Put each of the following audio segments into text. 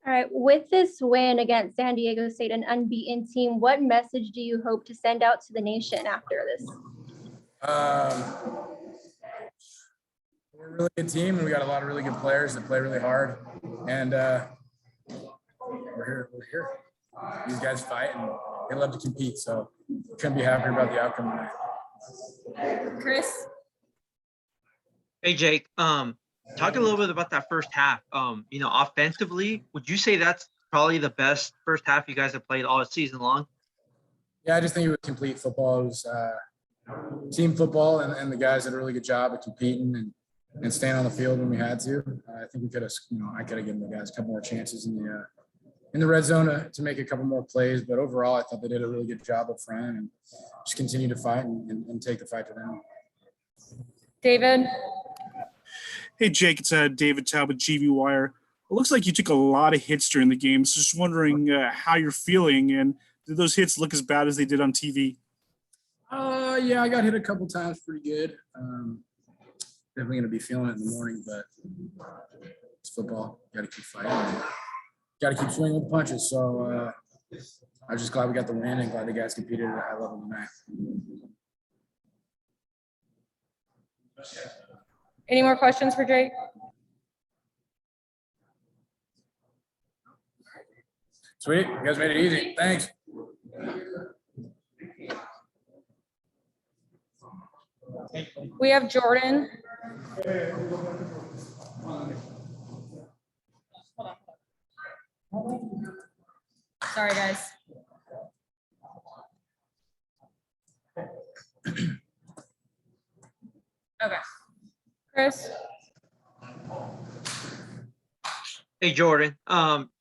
All right, with this win against San Diego State, an unbeaten team, what message do you hope to send out to the nation after this? We're a really good team, and we got a lot of really good players that play really hard. And we're here. These guys fight, and they love to compete. So couldn't be happier about the outcome tonight. Chris? Hey, Jake. Talk a little bit about that first half. Offensively, would you say that's probably the best first half you guys have played all season long? Yeah, I just think it was complete football. It was team football, and the guys did a really good job of competing and staying on the field when we had to. I think we could have, I could have given the guys a couple more chances in the red zone to make a couple more plays. But overall, I thought they did a really good job up front and just continue to fight and take the fight to them. David? Hey, Jake, it's David Talbot, GV Wire. It looks like you took a lot of hits during the game. So just wondering how you're feeling, and did those hits look as bad as they did on TV? Yeah, I got hit a couple times pretty good. Definitely going to be feeling it in the morning, but it's football. Got to keep fighting. Got to keep swinging with punches. So I'm just glad we got the win and glad the guys competed at a high level tonight. Any more questions for Jake? Sweet. You guys made it easy. Thanks. We have Jordan. Sorry, guys. Okay. Chris? Hey, Jordan.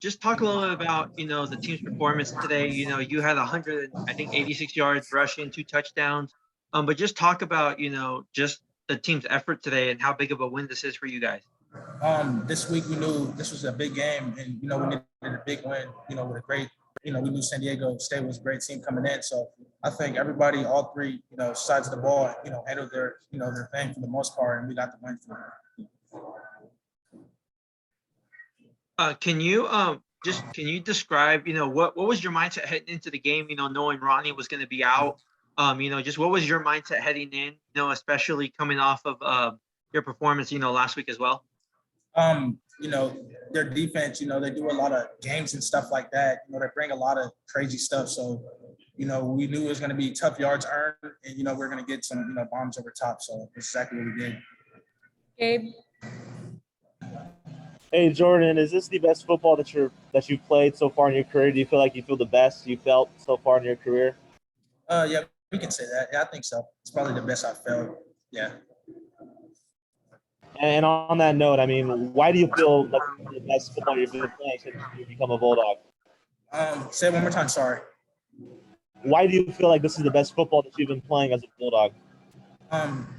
Just talk a little bit about, the team's performance today. You had 86 yards rushing, 2 touchdowns. But just talk about, just the team's effort today and how big of a win this is for you guys. This week we knew this was a big game, and we needed a big win. With a great, we knew San Diego State was a great team coming in. So I think everybody, all three, sides of the ball, handled their, their thing for the most part, and we got the win for them. Can you describe, what was your mindset heading into the game? Knowing Ronnie was going to be out. Just what was your mindset heading in? Especially coming off of your performance, last week as well. Their defense, they do a lot of games and stuff like that. They bring a lot of crazy stuff. So, we knew it was going to be tough yards earned, and, we're going to get some, bombs over top. So that's exactly what we did. Gabe? Hey, Jordan, is this the best football that you've played so far in your career? Do you feel like you feel the best you felt so far in your career? Yeah, we can say that. Yeah, I think so. It's probably the best I've felt. Yeah. And on that note, why do you feel like the best football you've been playing since you become a Bulldog? Say it one more time. Sorry. Why do you feel like this is the best football that you've been playing as a Bulldog?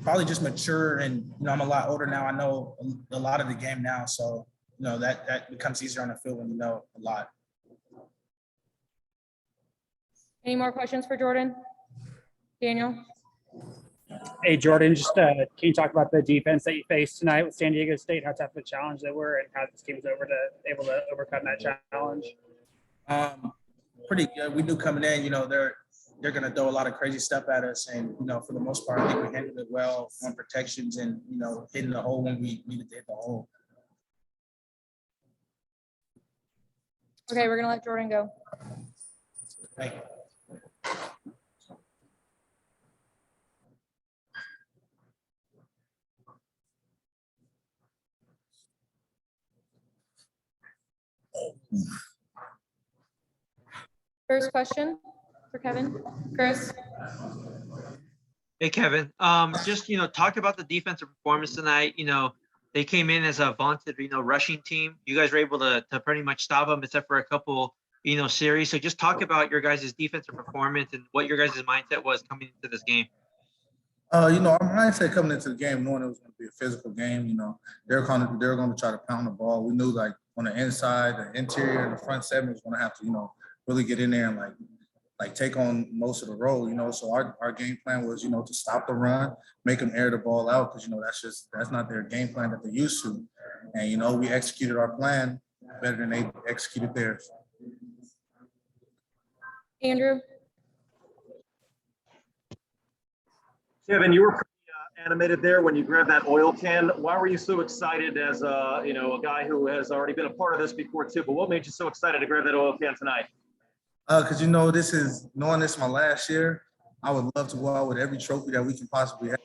Probably just mature, and I'm a lot older now. I know a lot of the game now, so that becomes easier on the field when you know a lot. Any more questions for Jordan? Daniel? Hey, Jordan, just can you talk about the defense that you faced tonight with San Diego State, how tough of a challenge they were, and how this team was able to overcome that challenge? Pretty good. We knew coming in, they're going to throw a lot of crazy stuff at us, and for the most part, I think we handled it well on protections and hitting the hole when we needed to hit the hole. Okay, we're gonna let Jordan go. Thank you. First question for Kevin. Chris? Hey, Kevin. Just, talk about the defensive performance tonight. They came in as a vaunted, rushing team. You guys were able to pretty much stop them except for a couple, series. So just talk about your guys' defensive performance and what your guys' mindset was coming into this game. Our mindset coming into the game, knowing it was going to be a physical game, they were going to try to pound the ball. We knew, like, on the inside, the interior, and the front seven was going to have to, really get in there and, like take on most of the role, So our game plan was, to stop the run, make them air the ball out because, that's not their game plan that they're used to. And, we executed our plan better than they executed theirs. Andrew? Kevin, you were pretty animated there when you grabbed that oil can. Why were you so excited as a guy who has already been a part of this before too? But what made you so excited to grab that oil can tonight? Because knowing this is my last year, I would love to go out with every trophy that we can possibly have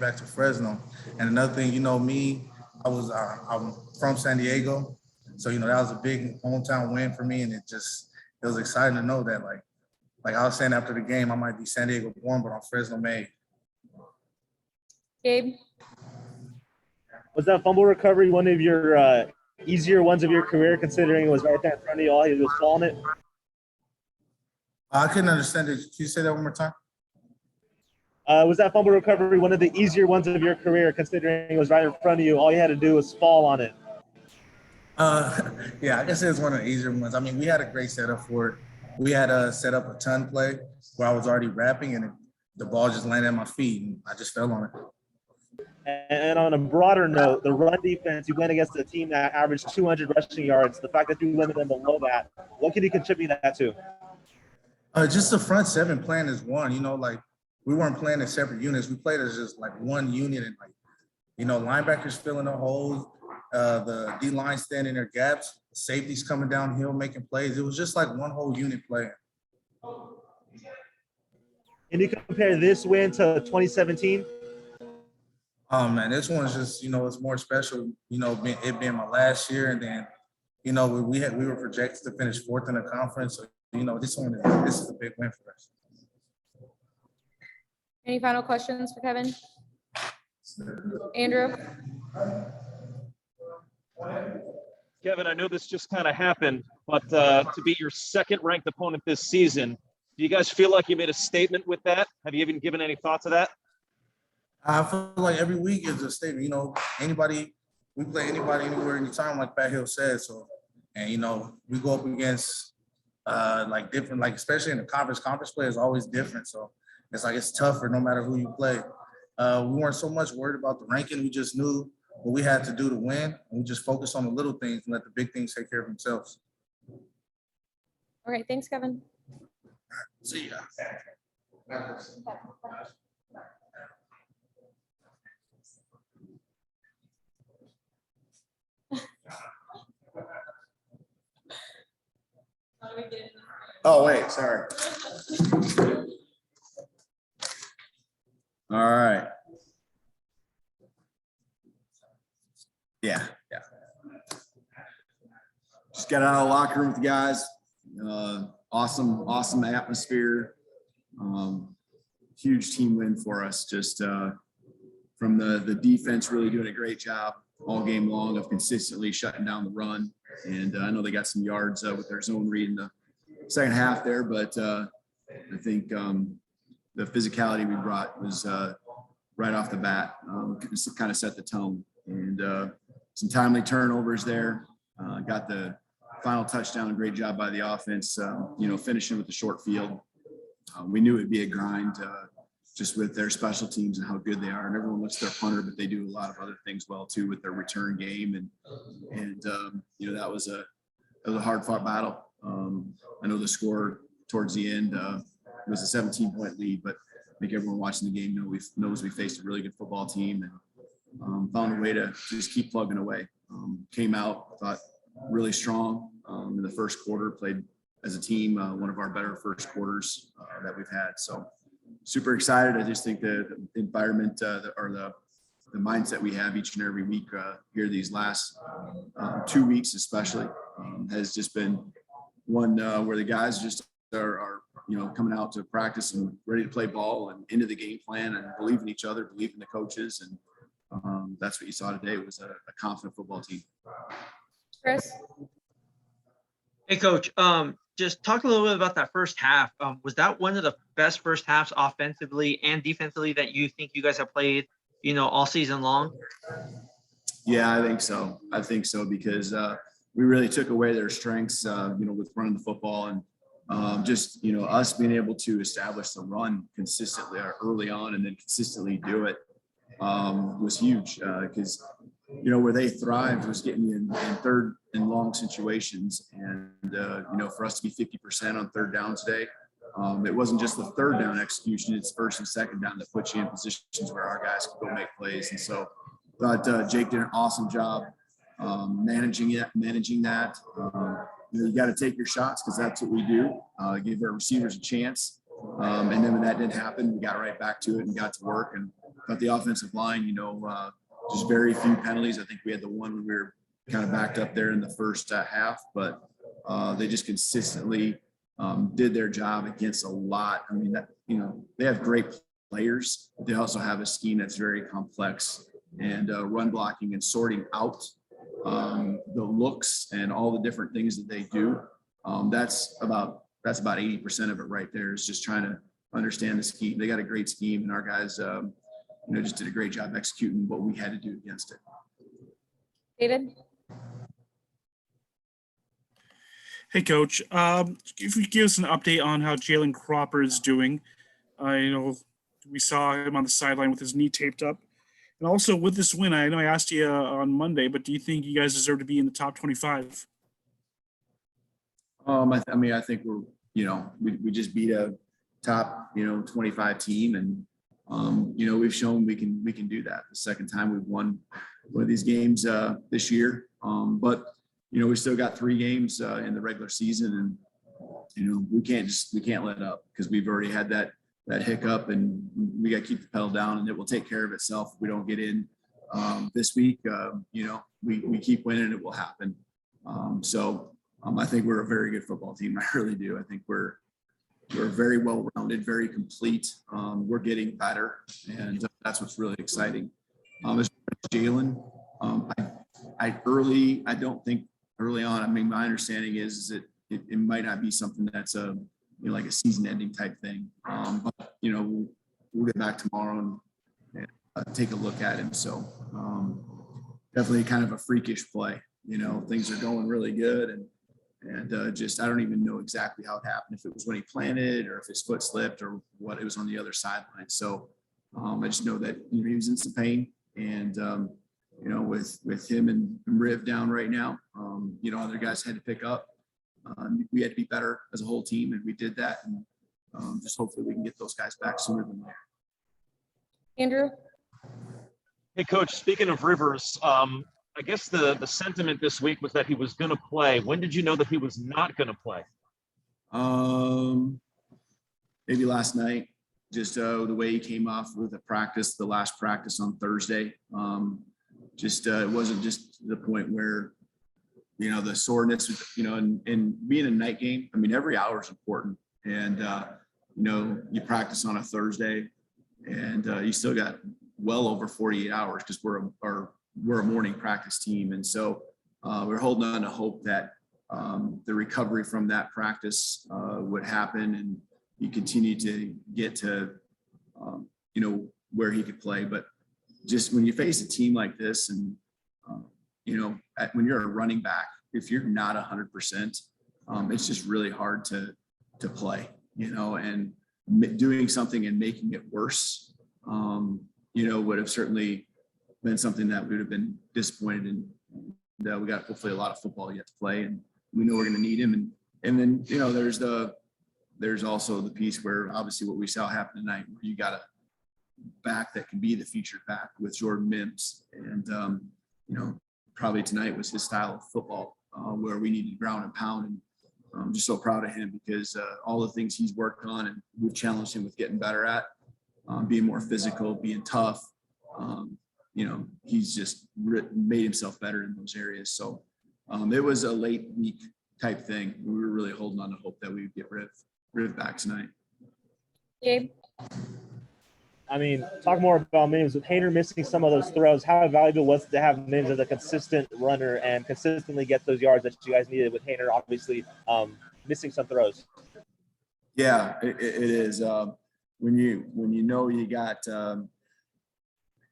back to Fresno. And another thing, me, I'm from San Diego, so that was a big hometown win for me, and it was exciting to know that like I was saying after the game, I might be San Diego born, but I'm Fresno made. Gabe? Was that fumble recovery one of your easier ones of your career, considering it was right there in front of you, all he was falling it? I couldn't understand it. Can you say that one more time? Was that fumble recovery one of the easier ones of your career, considering it was right in front of you, all you had to do was fall on it? Yeah, I guess it was one of the easier ones. I mean, we had a great setup for it. We had set up a ton play where I was already rapping, and the ball just landed at my feet, and I just fell on it. And on a broader note, the run defense, you went against a team that averaged 200 rushing yards. The fact that you limited them below that, what can you contribute that to? Just the front seven playing as one. We weren't playing as separate units. We played as just one unit, and linebackers filling the holes, the D line standing their gaps, safeties coming downhill making plays. It was just one whole unit playing. Can you compare this win to 2017? Oh man, this one's just it's more special. It being my last year, and then we were projected to finish fourth in the conference. So this is a big win for us. Any final questions for Kevin? Andrew? Kevin, I know this just kind of happened, but to beat your second ranked opponent this season, do you guys feel like you made a statement with that? Have you even given any thought to that? I feel like every week is a statement. We play anybody, anywhere, anytime, like Pat Hill said. So, and we go up against different, especially in the conference play is always different. So it's tougher no matter who you play. We weren't so much worried about the ranking. We just knew what we had to do to win, and we just focused on the little things and let the big things take care of themselves. All right, thanks, Kevin. See ya. Oh, wait, sorry. All right. Yeah. Just got out of the locker room with the guys. Awesome atmosphere. Huge team win for us. Just from the defense really doing a great job all game long of consistently shutting down the run. And I know they got some yards with their zone read in the second half there, but I think the physicality we brought was right off the bat, kind of set the tone. And some timely turnovers there. Got the final touchdown. Great job by the offense, finishing with the short field. We knew it'd be a grind just with their special teams and how good they are. And everyone looks at their punter, but they do a lot of other things well too with their return game. And that was a hard fought battle. I know the score towards the end was a 17-point lead, but I think everyone watching the game knows we faced a really good football team and found a way to just keep plugging away. Came out, I thought, really strong in the first quarter, played as a team, one of our better first quarters that we've had. So super excited. I just think the environment or the mindset we have each and every week here these last 2 weeks especially has just been one where the guys just are coming out to practice and ready to play ball and into the game plan and believe in each other, believe in the coaches. And that's what you saw today was a confident football team. Chris? Hey, Coach. Just talk a little bit about that first half. Was that one of the best first halves offensively and defensively that you think you guys have played, all season long? Yeah, I think so. Because we really took away their strengths, with running the football and us being able to establish the run consistently early on and then consistently do it was huge because, where they thrived was getting in third and long situations. And, for us to be 50% on third down today, it wasn't just the third down execution, it's first and second down that puts you in positions where our guys can go make plays. And so I thought Jake did an awesome job managing that. You got to take your shots because that's what we do, give our receivers a chance. And then when that didn't happen, we got right back to it and got to work. And but the offensive line, just very few penalties. I think we had the one when we were kind of backed up there in the first half, but they just consistently did their job against a lot. I mean, they have great players, but they also have a scheme that's very complex, and run blocking and sorting out the looks and all the different things that they do. That's about 80% of it right there, is just trying to understand the scheme. They got a great scheme, and our guys, just did a great job executing what we had to do against it. David? Hey, Coach. If you could give us an update on how Jalen Cropper is doing. We saw him on the sideline with his knee taped up. And also with this win, I know I asked you on Monday, but do you think you guys deserve to be in the top 25? I think we're, we just beat a top, 25 team, and we've shown we can do that. The second time we've won one of these games this year, but we still got 3 games in the regular season, and we can't let up, because we've already had that hiccup, and we got to keep the pedal down, and it will take care of itself if we don't get in this week. We keep winning, it will happen. I think we're a very good football team. I really do. I think we're very well-rounded, very complete. We're getting better, and that's what's really exciting. As far as Jalen, I don't think early on, my understanding is that it might not be something that's like a season-ending type thing. But we'll get back tomorrow and take a look at him. So definitely kind of a freakish play. Things are going really good, and I don't even know exactly how it happened, if it was when he planted or if his foot slipped or what. It was on the other sideline. So I just know that he was in some pain, and with him and Riv down right now, other guys had to pick up. We had to be better as a whole team, and we did that. And just hopefully we can get those guys back sooner than later. Andrew? Hey, Coach, speaking of Rivers, I guess the sentiment this week was that he was going to play. When did you know that he was not going to play? Maybe last night, just the way he came off with the last practice on Thursday. It wasn't just the point where, the soreness, and being a night game. Every hour is important, and, you practice on a Thursday, and you still got well over 48 hours, because we're a morning practice team. And so we're holding on to hope that the recovery from that practice would happen, and he continued to get to, where he could play. But just when you face a team like this, and, when you're a running back, if you're not 100%, it's just really hard to play, and doing something and making it worse, would have certainly been something that we would have been disappointed in. We got hopefully a lot of football yet to play, and we know we're going to need him. And then, there's also the piece where obviously what we saw happen tonight, where you got a back that can be the featured back with Jordan Mims. And, probably tonight was his style of football, where we needed ground and pound. And I'm just so proud of him, because all the things he's worked on and we've challenged him with getting better at, being more physical, being tough. He's just made himself better in those areas. So it was a late week type thing. We were really holding on to hope that we would get Riv back tonight. Gabe? Talk more about Mims. With Hainer missing some of those throws, how valuable was it to have Mims as a consistent runner and consistently get those yards that you guys needed, with Hainer obviously missing some throws? Yeah, it is. When you got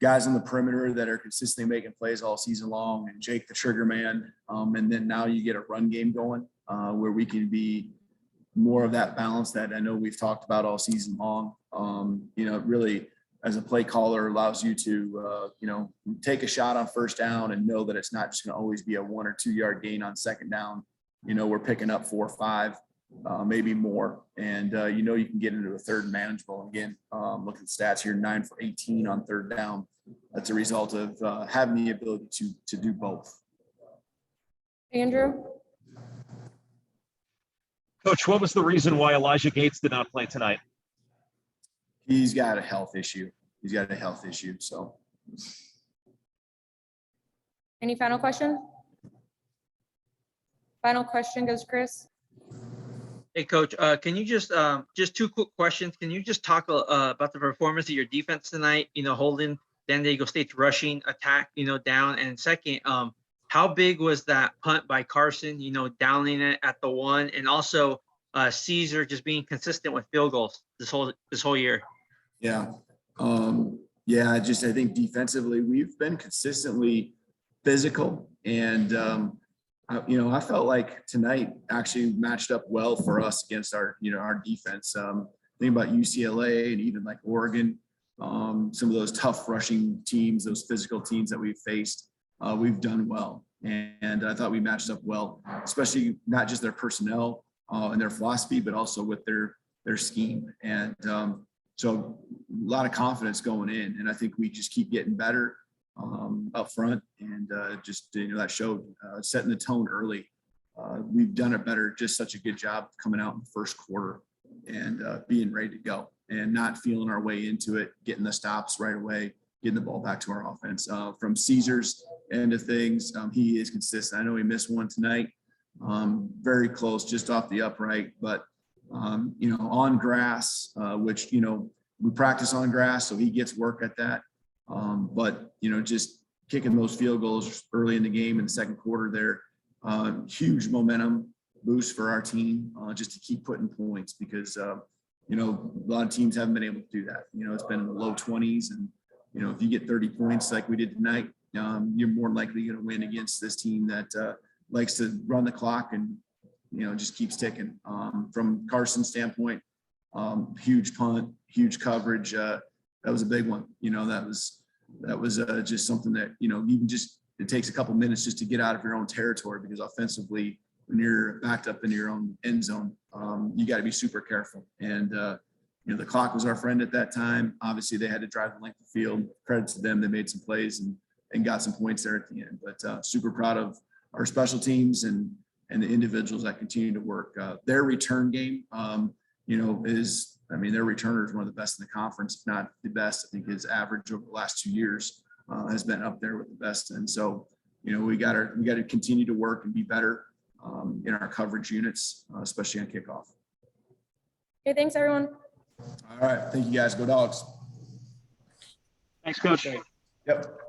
guys on the perimeter that are consistently making plays all season long, and Jake the trigger man, and then now you get a run game going where we can be more of that balance that I know we've talked about all season long. Really, as a play caller allows you to, take a shot on first down and know that it's not just going to always be a 1 or 2 yard gain on second down. We're picking up 4 or 5, maybe more. And, you can get into a third and manageable. Again, look at the stats here, 9 for 18 on third down. That's a result of having the ability to do both. Andrew? Coach, what was the reason why Elijah Gates did not play tonight? He's got a health issue. So. Any final question? Final question goes Chris. Hey, Coach, can you just 2 quick questions? Can you just talk about the performance of your defense tonight, holding San Diego State's rushing attack, down? And second, how big was that punt by Carson, downing it at the 1, and also Caesar just being consistent with field goals this whole year? Yeah. I think defensively we've been consistently physical, and I felt like tonight actually matched up well for us against our defense. Think about UCLA and even like Oregon, some of those tough rushing teams, those physical teams that we've faced, we've done well. And I thought we matched up well, especially not just their personnel and their philosophy, but also with their scheme. And so a lot of confidence going in, and I think we just keep getting better up front, and that showed setting the tone early. We've done it better, just such a good job coming out in the first quarter and being ready to go and not feeling our way into it, getting the stops right away, getting the ball back to our offense. From Caesar's end of things, he is consistent. I know he missed one tonight, very close, just off the upright, but on grass, which, we practice on grass, so he gets work at that. But just kicking those field goals early in the game in the second quarter there, huge momentum boost for our team, just to keep putting points, because, a lot of teams haven't been able to do that. It's been in the low 20s, and, if you get 30 points like we did tonight, you're more likely going to win against this team that likes to run the clock and, just keeps ticking. From Carson's standpoint, huge punt, huge coverage. That was a big one. That was just something that, it takes a couple minutes just to get out of your own territory, because offensively, when you're backed up in your own end zone, you got to be super careful. And, the clock was our friend at that time. Obviously, they had to drive the length of the field. Credit to them. They made some plays and got some points there at the end. But super proud of our special teams and the individuals that continue to work. Their return game, their returner is one of the best in the conference, if not the best. I think his average over the last 2 years has been up there with the best. And so, we got to continue to work and be better in our coverage units, especially on kickoff. Okay, thanks everyone. All right. Thank you guys. Go Dogs. Thanks, Coach. Yep.